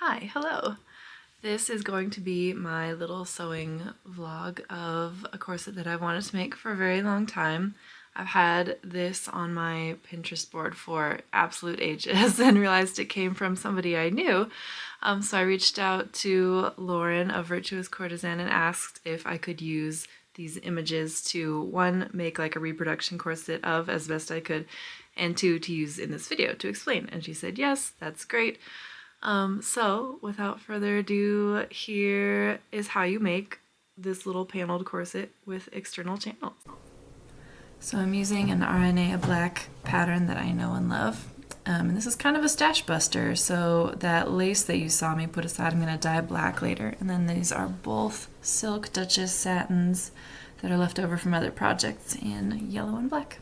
Hi, hello. This is going to be my little sewing vlog of a corset that I've wanted to make for a very long time. I've had this on my Pinterest board for absolute ages and realized it came from somebody I knew. So I reached out to Lauren of Virtuouscourtesan and asked if I could use these images to, one, make like a reproduction corset of as best I could, and two, to use in this video to explain. And she said, yes, that's great. So without further ado, here is how you make this little paneled corset with external channels. So I'm using an Aranea Black pattern that I know and love. And this is kind of a stash buster, so that lace that you saw me put aside, I'm going to dye black later. And then these are both silk Duchess satins that are left over from other projects in yellow and black.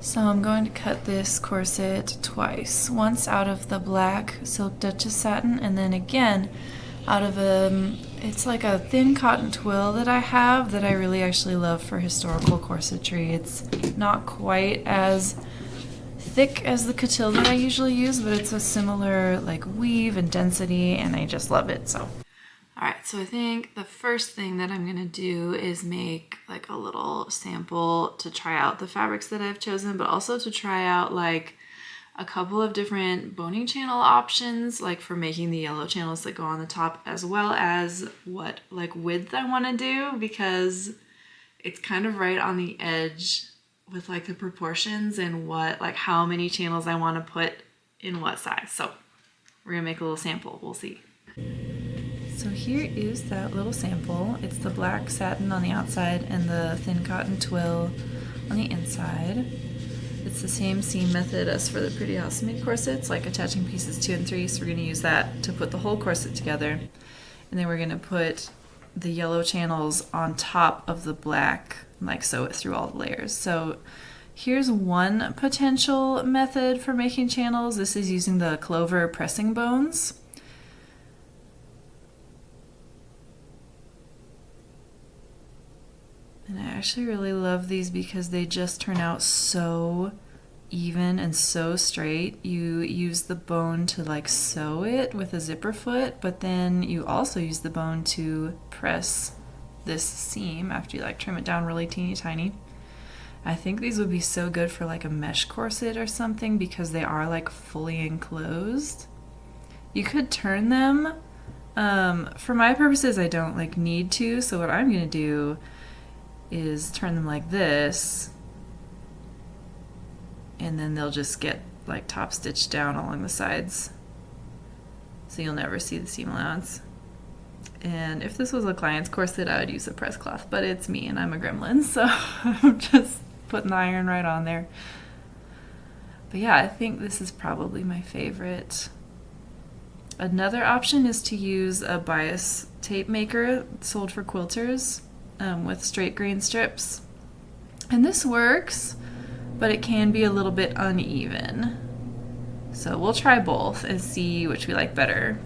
So I'm going to cut this corset twice. Once out of the black silk Duchess satin, and then again out of it's like a thin cotton twill that I have that I really actually love for historical corsetry. It's not quite as thick as the coutil that I usually use, but it's a similar like weave and density, and I just love it. So alright, so I think the first thing that I'm going to do is make like a little sample to try out the fabrics that I've chosen, but also to try out like a couple of different boning channel options, like for making the yellow channels that go on the top, as well as what like width I want to do, because it's kind of right on the edge with like the proportions and what, like how many channels I want to put in what size. So we're going to make a little sample. We'll see. So here is that little sample. It's the black satin on the outside and the thin cotton twill on the inside. It's the same seam method as for the Pretty House Made corsets, like attaching pieces 2 and 3. So we're going to use that to put the whole corset together. And then we're going to put the yellow channels on top of the black, like sew it through all the layers. So here's one potential method for making channels. This is using the clover pressing bones. And I actually really love these because they just turn out so even and so straight. You use the bone to like sew it with a zipper foot, but then you also use the bone to press this seam after you like trim it down really teeny tiny. I think these would be so good for like a mesh corset or something because they are like fully enclosed. You could turn them. For my purposes, I don't like need to, so what I'm gonna do is turn them like this, and then they'll just get like top stitched down along the sides, so you'll never see the seam allowance. And if this was a client's corset, I would use a press cloth, but it's me and I'm a gremlin, so I'm just putting the iron right on there. But yeah, I think this is probably my favorite. Another option is to use a bias tape maker sold for quilters, with straight grain strips. And this works, but it can be a little bit uneven. So we'll try both and see which we like better.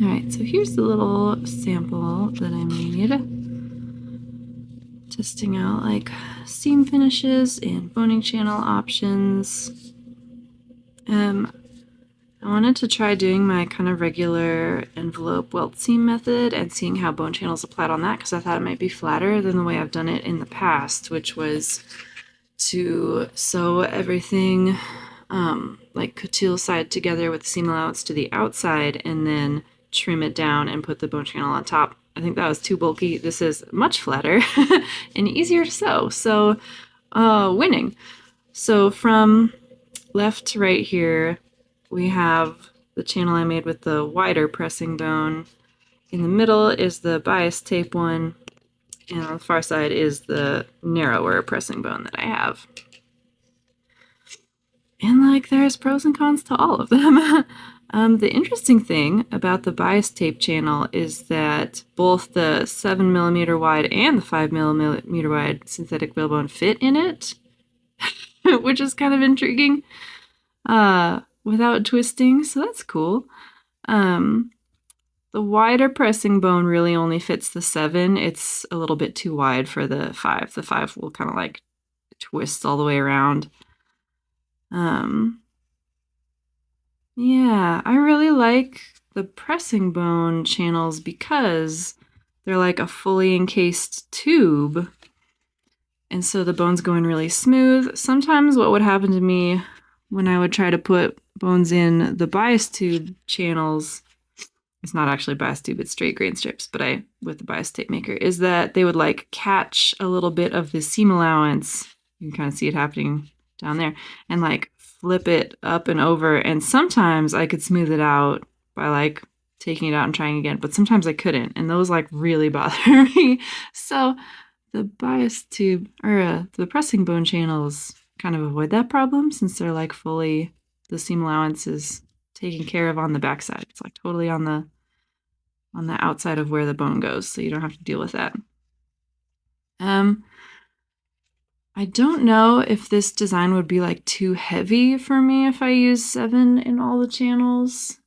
Alright, so here's the little sample that I made. Testing out like seam finishes and boning channel options. I wanted to try doing my kind of regular envelope welt seam method and seeing how bone channels applied on that, because I thought it might be flatter than the way I've done it in the past, which was to sew everything like coutil side together with the seam allowance to the outside and then trim it down and put the bone channel on top. I think that was too bulky. This is much flatter and easier to sew, so winning. So from left to right here, we have the channel I made with the wider pressing bone. In the middle is the bias tape one, and on the far side is the narrower pressing bone that I have. And like, there's pros and cons to all of them. The interesting thing about the bias tape channel is that both the 7mm wide and the 5mm wide synthetic whalebone fit in it, which is kind of intriguing, without twisting, so that's cool. The the wider pressing bone really only fits the 7. It's a little bit too wide for the 5. The 5 will kind of like twist all the way around. Yeah, I really like the pressing bone channels because they're like a fully encased tube. And so the bones go in really smooth. Sometimes what would happen to me when I would try to put bones in the bias tube channels, it's not actually bias tube, it's straight grain strips, but with the bias tape maker, is that they would like catch a little bit of the seam allowance. You can kind of see it happening down there, and like flip it up and over. And sometimes I could smooth it out by like taking it out and trying again, but sometimes I couldn't, and those like really bother me. So the bias tube, or the pressing bone channels kind of avoid that problem since they're like fully, the seam allowance is taken care of on the backside. It's like totally on the outside of where the bone goes, so you don't have to deal with that. I don't know if this design would be like too heavy for me if I use 7 in all the channels.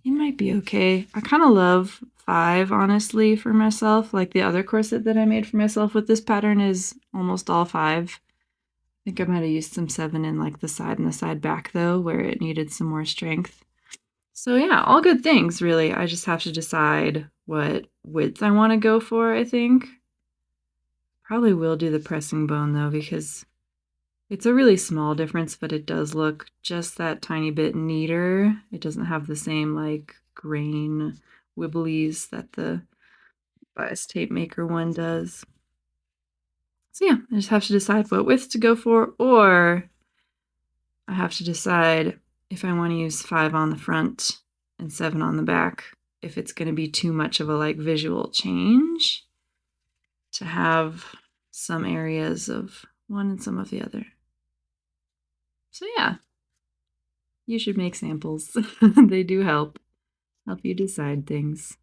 It might be okay. I kind of love 5, honestly, for myself. Like the other corset that I made for myself with this pattern is almost all 5. I think I might have used some 7 in like the side and the side back though, where it needed some more strength. So yeah, all good things really. I just have to decide what width I want to go for, I think. Probably will do the pressing bone though, because it's a really small difference, but it does look just that tiny bit neater. It doesn't have the same like grain wibblies that the bias tape maker one does. So yeah, I just have to decide what width to go for, or I have to decide if I want to use 5 on the front and 7 on the back, if it's going to be too much of a like visual change to have some areas of one and some of the other. So yeah, you should make samples. They do help you decide things.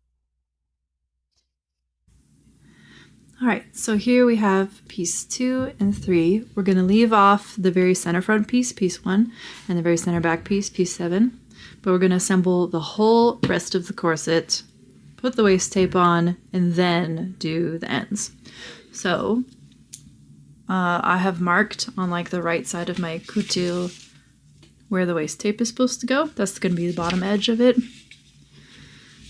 All right, so here we have piece 2 and 3. We're going to leave off the very center front piece, piece 1, and the very center back piece, piece 7. But we're going to assemble the whole rest of the corset, put the waist tape on, and then do the ends. So I have marked on like the right side of my couture where the waist tape is supposed to go. That's going to be the bottom edge of it.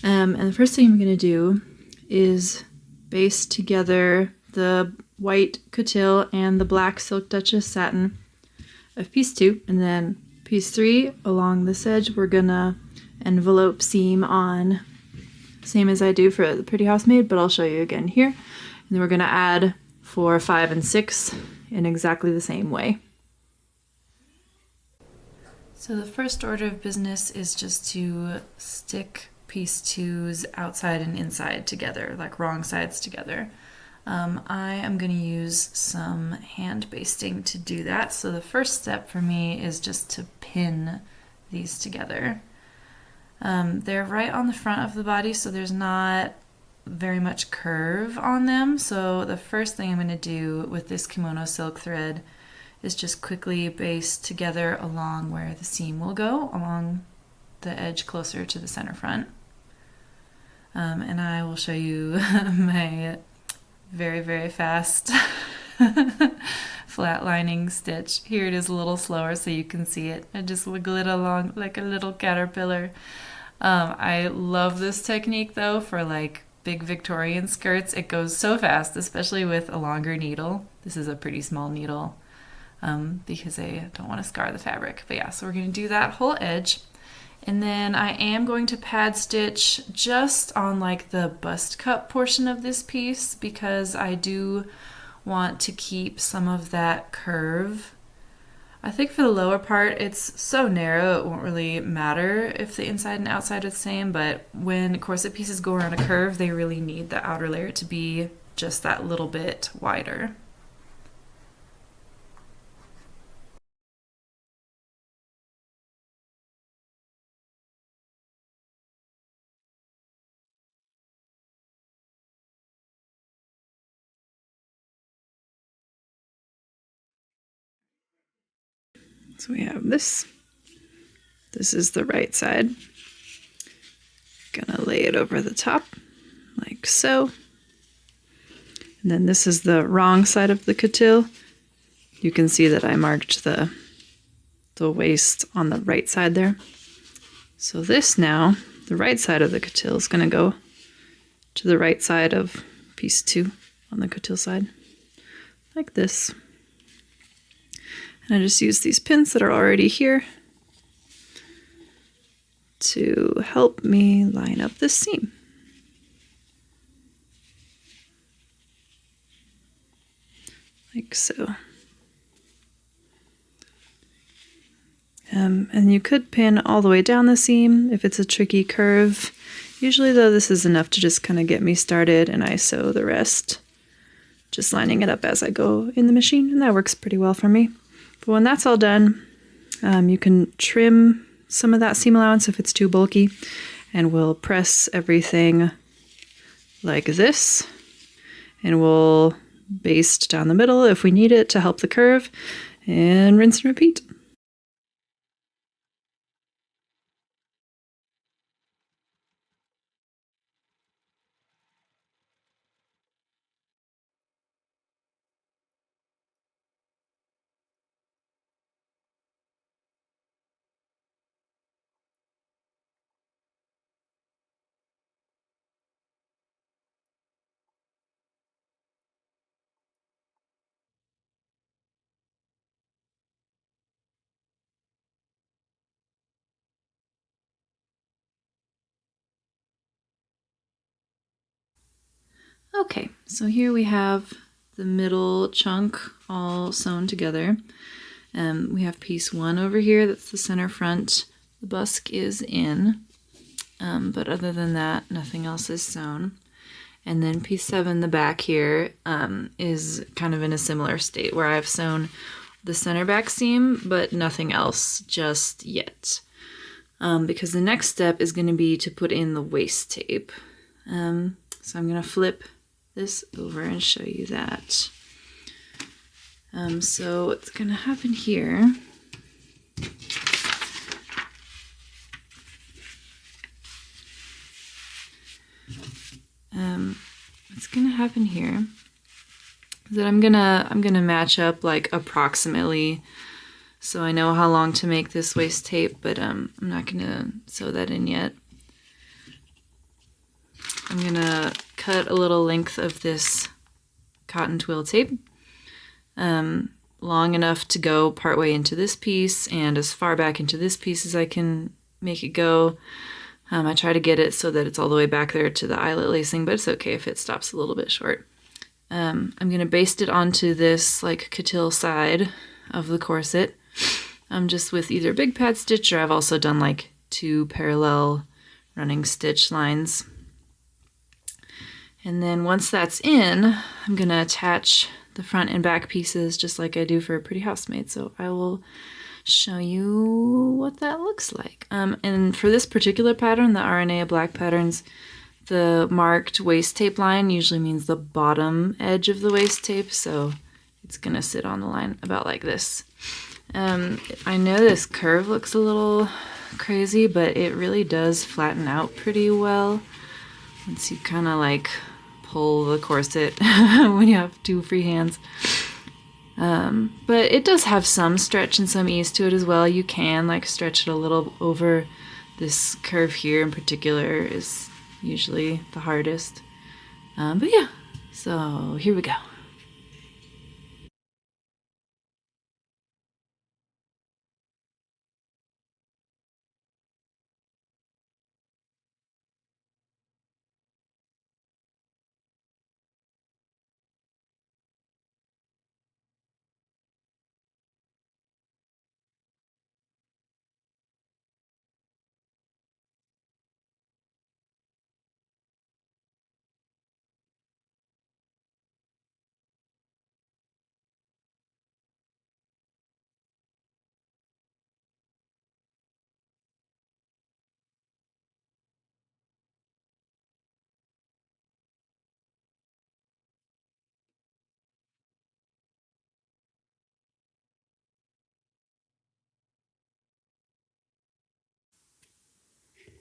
And the first thing I'm going to do is baste together the white couture and the black silk duchess satin of piece 2, and then piece 3 along this edge we're gonna envelope seam on, same as I do for the Pretty Housemaid, but I'll show you again here. And then we're gonna add 4, 5, and 6 in exactly the same way. So the first order of business is just to stick piece 2's outside and inside together, like wrong sides together. I am going to use some hand basting to do that. So the first step for me is just to pin these together. They're right on the front of the body, so there's not very much curve on them. So the first thing I'm going to do with this kimono silk thread is just quickly baste together along where the seam will go, along the edge closer to the center front. And I will show you my very, very fast flatlining stitch. Here it is a little slower so you can see it. I just wiggle it along like a little caterpillar. I love this technique though for like big Victorian skirts. It goes so fast, especially with a longer needle. This is a pretty small needle because I don't want to scar the fabric. But yeah, so we're going to do that whole edge. And then I am going to pad stitch just on like the bust cut portion of this piece because I do want to keep some of that curve. I think for the lower part it's so narrow it won't really matter if the inside and outside are the same, but when corset pieces go around a curve they really need the outer layer to be just that little bit wider. So we have this. This is the right side. gonna lay it over the top like so. And then this is the wrong side of the cotil. You can see that I marked the waist on the right side there. So this now, the right side of the cotil is gonna go to the right side of piece 2 on the cotil side, like this. And I just use these pins that are already here to help me line up this seam. Like so. And you could pin all the way down the seam if it's a tricky curve. Usually though, this is enough to just kind of get me started, and I sew the rest, just lining it up as I go in the machine, and that works pretty well for me. But when that's all done, you can trim some of that seam allowance if it's too bulky, and we'll press everything like this, and we'll baste down the middle if we need it to help the curve, and rinse and repeat. Okay, so here we have the middle chunk all sewn together. We have piece 1 over here, that's the center front. The busk is in, but other than that, nothing else is sewn. And then piece 7, the back here, is kind of in a similar state where I've sewn the center back seam, but nothing else just yet. Because the next step is going to be to put in the waist tape. So I'm going to flip this over and show you that. So what's going to happen here is that I'm gonna match up like approximately, so I know how long to make this waist tape, but I'm not gonna sew that in yet. I'm gonna cut a little length of this cotton twill tape, long enough to go partway into this piece and as far back into this piece as I can make it go. I try to get it so that it's all the way back there to the eyelet lacing, but it's okay if it stops a little bit short. I'm going to baste it onto this like cotil side of the corset, just with either big pad stitch, or I've also done like 2 parallel running stitch lines. And then once that's in, I'm going to attach the front and back pieces just like I do for a pretty housemaid. So I will show you what that looks like. And for this particular pattern, the Aranea Black patterns, the marked waist tape line usually means the bottom edge of the waist tape, so it's gonna sit on the line about like this. I know this curve looks a little crazy, but it really does flatten out pretty well once you kind of like pull the corset when you have 2 free hands. But it does have some stretch and some ease to it as well. You can like stretch it a little over. This curve here in particular is usually the hardest. But yeah, so here we go.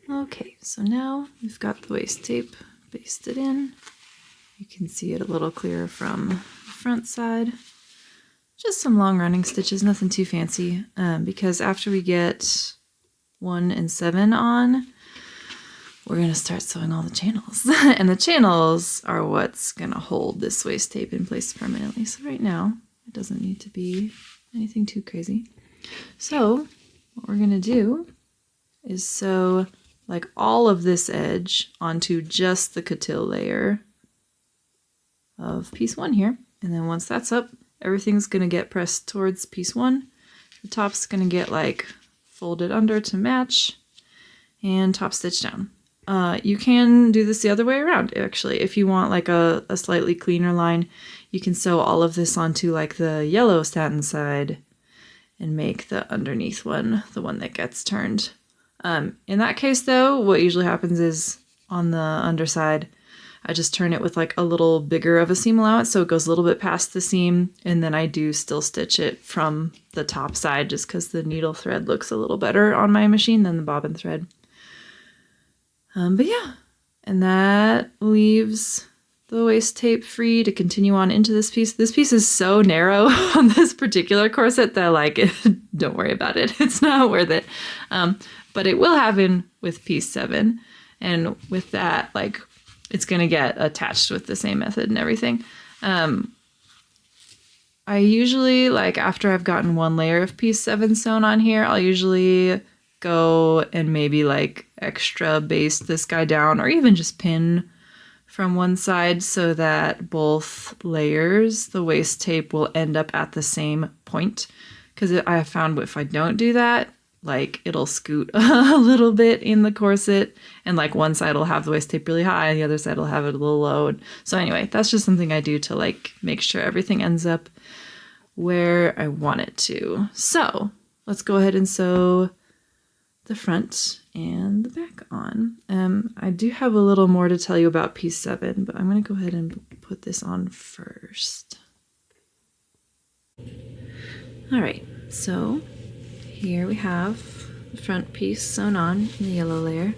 Okay, so now we've got the waist tape basted in. You can see it a little clearer from the front side. Just some long running stitches, nothing too fancy, because after we get 1 and 7 on, we're going to start sewing all the channels. And the channels are what's going to hold this waist tape in place permanently. So right now, it doesn't need to be anything too crazy. So what we're going to do is sew like all of this edge onto just the cotil layer of piece 1 here. And then once that's up, everything's going to get pressed towards piece 1. The top's going to get like folded under to match and top stitch down. You can do this the other way around, actually. If you want like a slightly cleaner line, you can sew all of this onto like the yellow satin side and make the underneath one the one that gets turned. In that case though, what usually happens is on the underside, I just turn it with like a little bigger of a seam allowance so it goes a little bit past the seam, and then I do still stitch it from the top side just because the needle thread looks a little better on my machine than the bobbin thread. But yeah, and that leaves the waist tape free to continue on into this piece. This piece is so narrow on this particular corset that like, don't worry about it. It's not worth it. But it will happen with piece 7. And with that, like, it's going to get attached with the same method and everything. I usually, like, after I've gotten 1 layer of piece 7 sewn on here, I'll usually go and maybe like extra baste this guy down, or even just pin from one side so that both layers, the waist tape will end up at the same point. Because I have found if I don't do that, like it'll scoot a little bit in the corset, and like one side will have the waist tape really high and the other side will have it a little low. So anyway, that's just something I do to like make sure everything ends up where I want it to. So let's go ahead and sew the front and the back on. I do have a little more to tell you about piece 7, but I'm going to go ahead and put this on first. All right, so here we have the front piece sewn on in the yellow layer.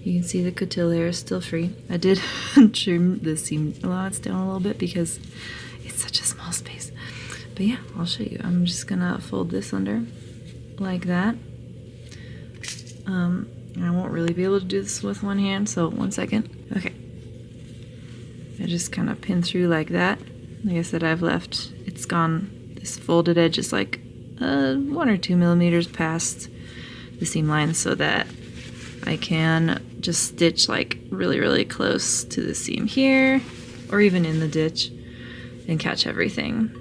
You can see the cotil layer is still free. I did trim the seam allowance down a little bit because it's such a small space. But yeah, I'll show you. I'm just gonna fold this under like that. I won't really be able to do this with one hand, so 1 second. Okay. I just kind of pin through like that. Like I said, I've left, it's gone, this folded edge is like 1 or 2 millimeters past the seam line so that I can just stitch like really, really close to the seam here, or even in the ditch, and catch everything.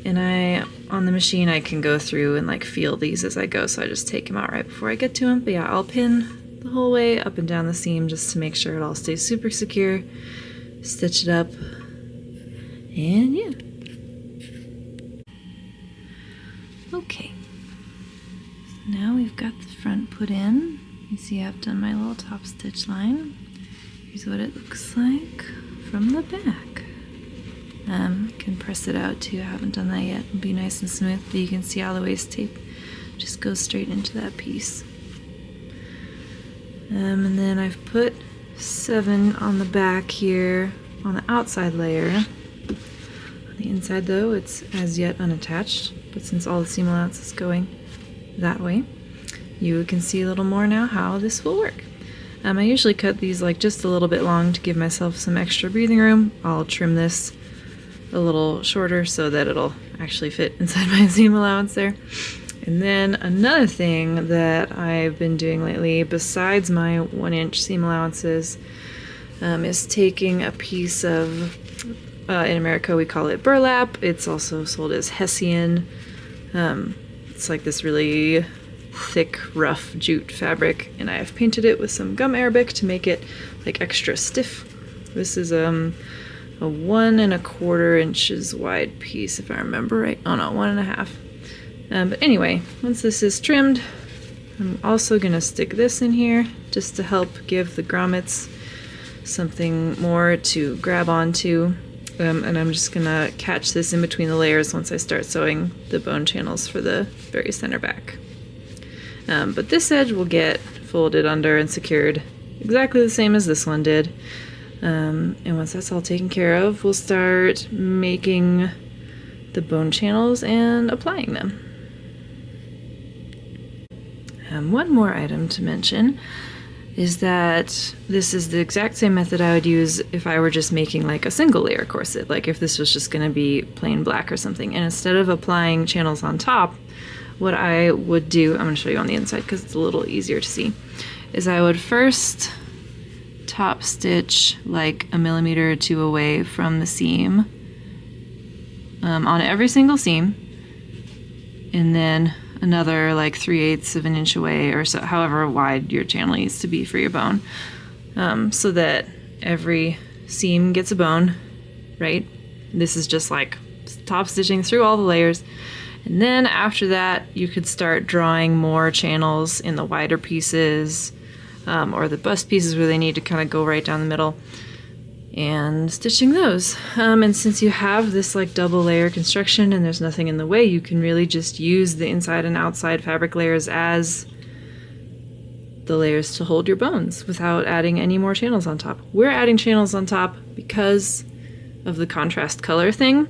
And on the machine, I can go through and like feel these as I go, so I just take them out right before I get to them. But yeah, I'll pin the whole way up and down the seam just to make sure it all stays super secure. Stitch it up, and yeah. Okay, so now we've got the front put in. You see I've done my little top stitch line. Here's what it looks like from the back. Can press it out too. I haven't done that yet. It'll be nice and smooth, but you can see how the waist tape just goes straight into that piece. And then I've put 7 on the back here on the outside layer. On the inside though, it's as yet unattached, but since all the seam allowance is going that way, you can see a little more now how this will work. I usually cut these like just a little bit long to give myself some extra breathing room. I'll trim this a little shorter so that it'll actually fit inside my seam allowance there. And then another thing that I've been doing lately, besides my 1-inch seam allowances, is taking a piece of, in America we call it burlap. It's also sold as Hessian. It's like this really thick, rough jute fabric, and I have painted it with some gum arabic to make it like extra stiff. This is a 1 1/4 inches wide piece, if I remember right. Oh no, 1 1/2. But anyway, once this is trimmed, I'm also gonna stick this in here just to help give the grommets something more to grab onto. And I'm just gonna catch this in between the layers once I start sewing the bone channels for the very center back. But this edge will get folded under and secured exactly the same as this one did. And once that's all taken care of, we'll start making the bone channels and applying them. One more item to mention is that this is the exact same method I would use if I were just making like a single layer corset, like if this was just going to be plain black or something. And instead of applying channels on top, what I would do, I'm going to show you on the inside because it's a little easier to see, is I would first top stitch like 1 millimeter or 2 away from the seam on every single seam, and then another like 3/8 of an inch away, or so, however wide your channel needs to be for your bone, so that every seam gets a bone, right? This is just like top stitching through all the layers. And then after that, you could start drawing more channels in the wider pieces, or the bust pieces where they need to kind of go right down the middle, and stitching those. And since you have this like double layer construction and there's nothing in the way, you can really just use the inside and outside fabric layers as the layers to hold your bones without adding any more channels on top. We're adding channels on top because of the contrast color thing.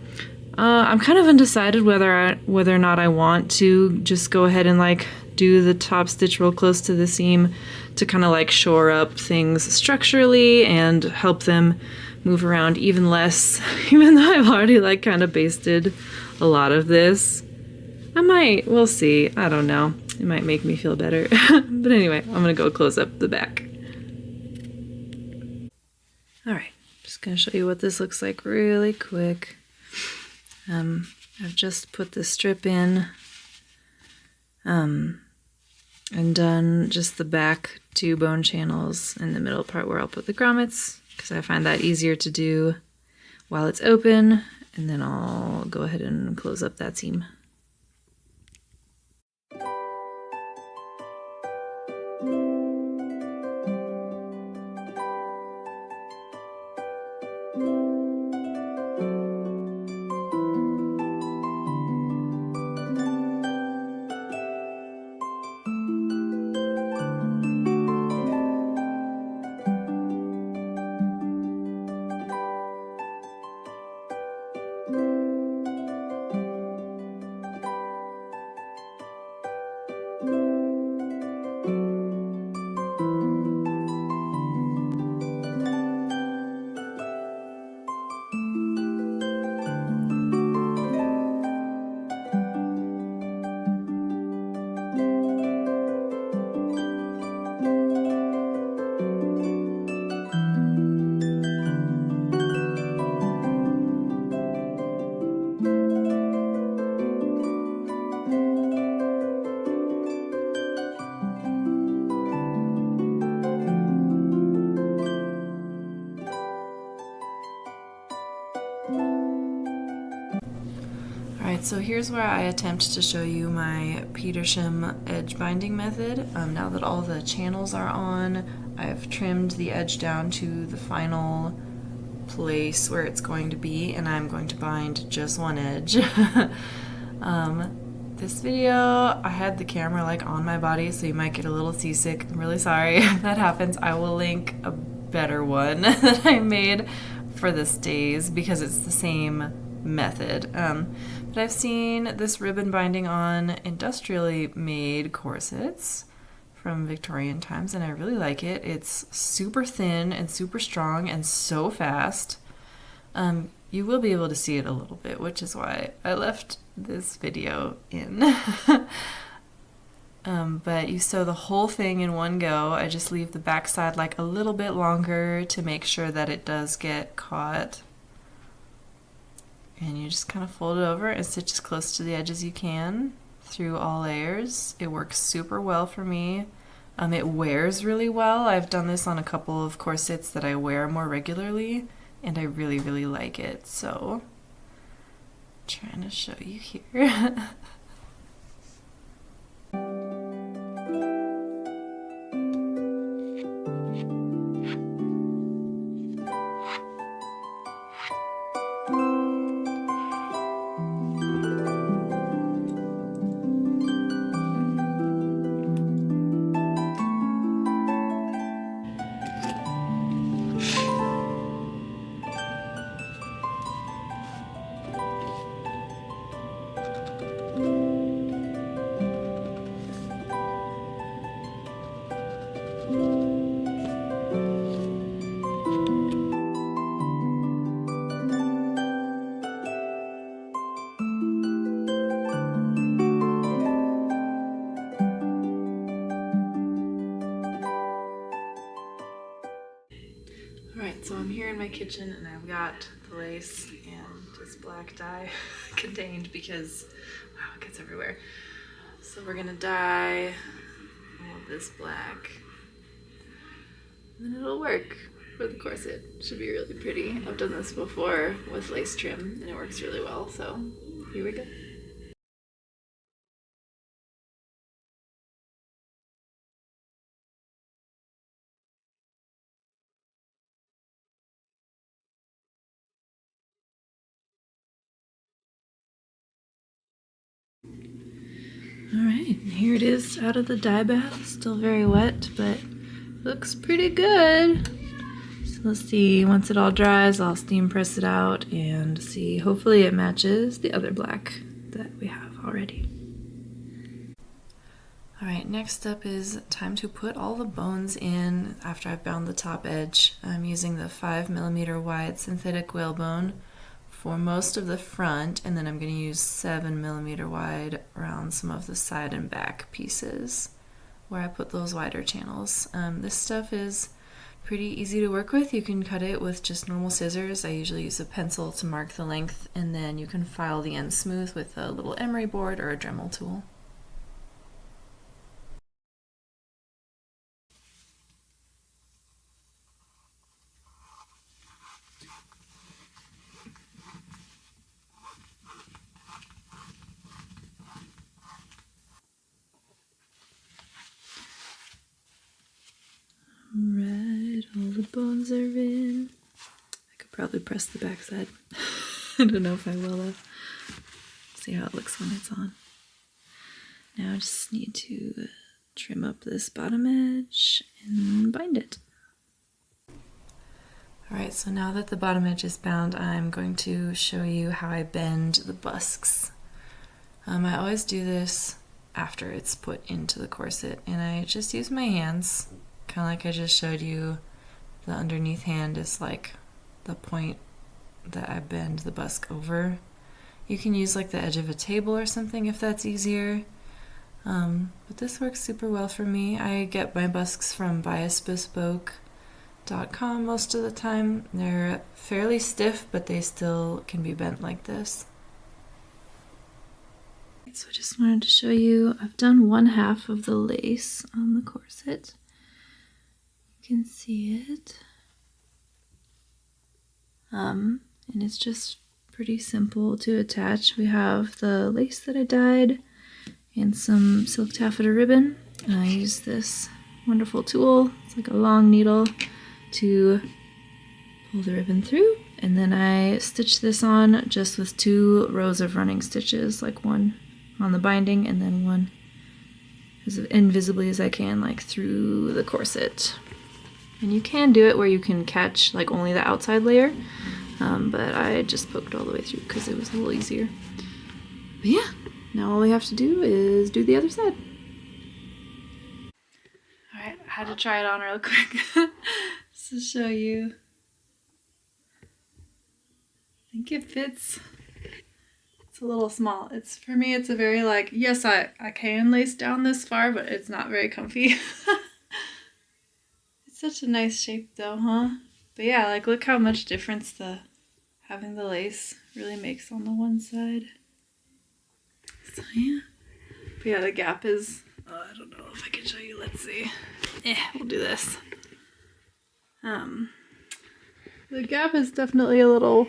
I'm kind of undecided whether or not I want to just go ahead and like do the top stitch real close to the seam to kind of like shore up things structurally and help them move around even less, even though I've already like kind of basted a lot of this. We'll see, I don't know. It might make me feel better. But anyway, I'm gonna go close up the back. All right, just gonna show you what this looks like really quick. I've just put the strip in, and done just the back 2 bone channels in the middle part where I'll put the grommets, because I find that easier to do while it's open, and then I'll go ahead and close up that seam. Alright, so here's where I attempt to show you my Petersham edge binding method. Now that all the channels are on, I've trimmed the edge down to the final place where it's going to be, and I'm going to bind just one edge. This video, I had the camera like on my body, so you might get a little seasick. I'm really sorry if that happens. I will link a better one that I made for the stays because it's the same method. But I've seen this ribbon binding on industrially made corsets from Victorian times, and I really like it. It's super thin and super strong and so fast. You will be able to see it a little bit, which is why I left this video in. But you sew the whole thing in one go. I just leave the back side like a little bit longer to make sure that it does get caught. And you just kind of fold it over and stitch as close to the edge as you can through all layers. It works super well for me. It wears really well. I've done this on a couple of corsets that I wear more regularly, and I really, really like it. So, trying to show you here. kitchen and I've got the lace and this black dye contained because, wow, it gets everywhere. So we're gonna dye all of this black and then it'll work for the corset. Should be really pretty. I've done this before with lace trim and it works really well, so here we go. Alright, here it is out of the dye bath. Still very wet, but looks pretty good. So let's see, once it all dries, I'll steam press it out and see. Hopefully it matches the other black that we have already. Alright, next up is time to put all the bones in after I've bound the top edge. I'm using the 5mm wide synthetic whalebone for most of the front, and then I'm going to use 7mm wide around some of the side and back pieces where I put those wider channels. This stuff is pretty easy to work with. You can cut it with just normal scissors. I usually use a pencil to mark the length, and then you can file the ends smooth with a little emery board or a Dremel tool. Right, all the bones are in. I could probably press the back side. I don't know if I will though. See how it looks when it's on. Now I just need to trim up this bottom edge and bind it. Alright, so now that the bottom edge is bound, I'm going to show you how I bend the busks. I always do this after it's put into the corset, and I just use my hands. Kind of like I just showed you, the underneath hand is like the point that I bend the busk over. You can use like the edge of a table or something if that's easier. But this works super well for me. I get my busks from biasbespoke.com most of the time. They're fairly stiff, but they still can be bent like this. So I just wanted to show you, I've done 1/2 of the lace on the corset. You can see it. And it's just pretty simple to attach. We have the lace that I dyed and some silk taffeta ribbon. And I use this wonderful tool. It's like a long needle to pull the ribbon through. And then I stitch this on just with 2 rows of running stitches, like one on the binding and then one as invisibly as I can, like through the corset. And you can do it where you can catch like only the outside layer, but I just poked all the way through because it was a little easier. But yeah, now all we have to do is do the other side. Alright, I had to try it on real quick just to show you. I think it fits. It's a little small. It's, for me, it's a very like, yes, I can lace down this far, but it's not very comfy. Such a nice shape though, huh? But yeah, like look how much difference having the lace really makes on the one side. So yeah. But yeah, the gap is, I don't know if I can show you, let's see. We'll do this. The gap is definitely a little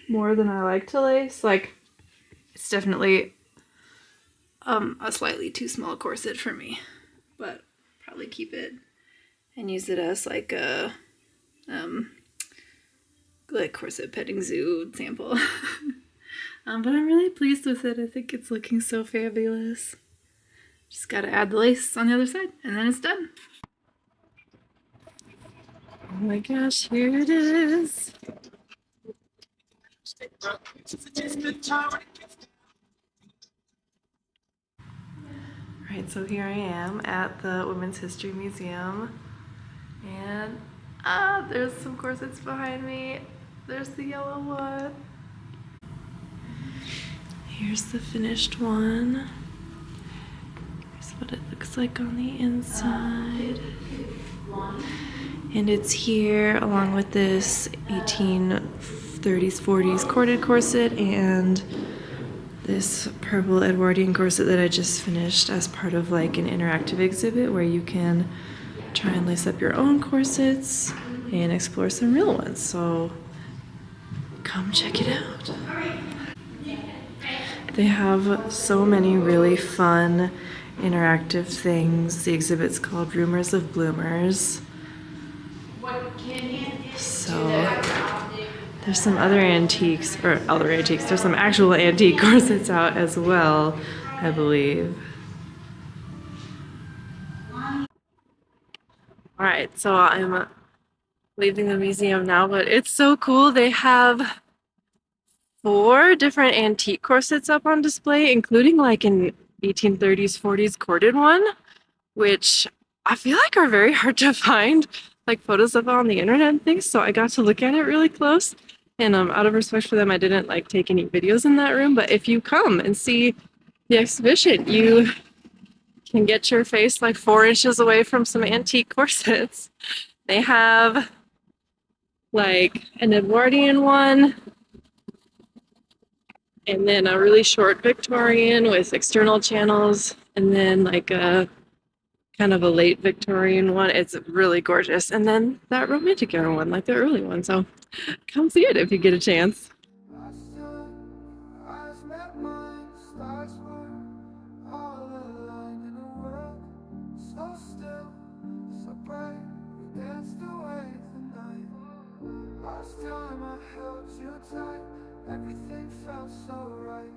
more than I like to lace. Like, it's definitely a slightly too small corset for me, but probably keep it and use it as like a like corset petting zoo sample. But I'm really pleased with it. I think it's looking so fabulous. Just gotta add the lace on the other side and then it's done. Oh my gosh, here it is. Alright, so here I am at the Women's History Museum. And there's some corsets behind me. There's the yellow one. Here's the finished one. Here's what it looks like on the inside. And it's here along with this 1830s, 40s corded corset and this purple Edwardian corset that I just finished as part of like an interactive exhibit where you can try and lace up your own corsets and explore some real ones. So come check it out. They have so many really fun interactive things. The exhibit's called Rumors of Bloomers. So there's some other antiques, there's some actual antique corsets out as well, I believe. Alright, so I'm leaving the museum now, but it's so cool. They have 4 different antique corsets up on display, including like an 1830s, 40s corded one, which I feel like are very hard to find, like photos of on the internet and things. So I got to look at it really close, and out of respect for them, I didn't like take any videos in that room. But if you come and see the exhibition, you can get your face like 4 inches away from some antique corsets. They have like an Edwardian one, and then a really short Victorian with external channels, and then like a kind of a late Victorian one. It's really gorgeous. And then that romantic era one, like the early one. So come see it if you get a chance. Everything felt so right.